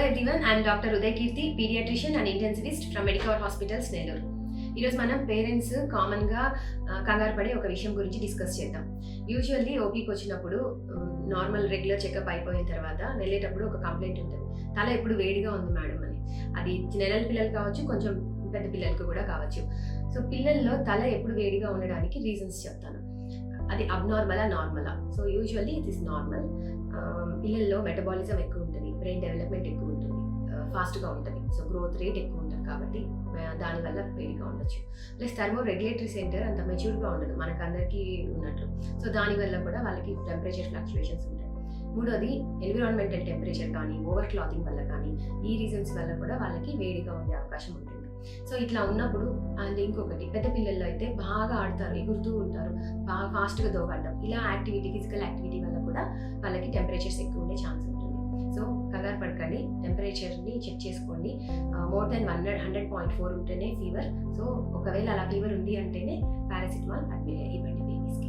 everyone, I am Dr. Uday Kirti, pediatrician and intensivist from Medicover Hospitals, Nellore. ఈరోజు మనం parents కామన్గా కంగారు పడే ఒక విషయం గురించి డిస్కస్ చేద్దాం. యూజువల్లీ ఓపీకి వచ్చినప్పుడు నార్మల్ రెగ్యులర్ చెకప్ అయిపోయిన తర్వాత వెళ్ళేటప్పుడు ఒక కంప్లైంట్ ఉంటుంది, తల ఎప్పుడు వేడిగా ఉంది మేడం అని. అది నెలల పిల్లలు కావచ్చు, కొంచెం పెద్ద పిల్లలకు కూడా కావచ్చు. సో పిల్లల్లో తల ఎప్పుడు వేడిగా ఉండడానికి రీజన్స్ చెప్తాను. అది అబ్నార్మలా నార్మలా? So usually it is normal. పిల్లల్లో మెటబాలిజం ఎక్కువ ఉంటుంది, బ్రెయిన్ డెవలప్మెంట్ ఎక్కువ ఉంటుంది, ఫాస్ట్గా ఉంటుంది. సో గ్రోత్ రేట్ ఎక్కువ ఉంటుంది కాబట్టి దానివల్ల వేడిగా ఉండొచ్చు. ప్లస్ థర్మో రెగ్యులేటరీ సెంటర్ అంత మెచ్యూర్గా ఉండదు మనకు అందరికీ ఉన్నట్లు. సో దానివల్ల కూడా వాళ్ళకి టెంపరేచర్ ఫ్లక్చువేషన్స్ ఉంటాయి. మూడోది ఎన్విరాన్మెంటల్ టెంపరేచర్ కానీ, ఓవర్ క్లాతింగ్ వల్ల కానీ, ఈ రీజన్స్ వల్ల కూడా వాళ్ళకి వేడిగా ఉండే అవకాశం ఉంటుంది. సో ఇట్లా ఉన్నప్పుడు అండ్ ఇంకొకటి, పెద్ద పిల్లల్లో అయితే బాగా ఆడతారు, ఎగురుతూ ఉంటారు, బాగా ఫాస్ట్గా దోగడం, ఇలా యాక్టివిటీ, ఫిజికల్ యాక్టివిటీ వల్ల కూడా వాళ్ళకి టెంపరేచర్స్ ఎక్కువ ఉండే ఛాన్స్ ఉంటుంది. సో కంగారు పడకండి, టెంపరేచర్ని చెక్ చేసుకోండి. మోర్ దెన్ 100.4 ఉంటేనే ఫీవర్. సో ఒకవేళ అలా ఫీవర్ ఉంది అంటేనే పారాసిటమాల్ అడ్మిట్ ఇవ్వండి బేబీస్కి.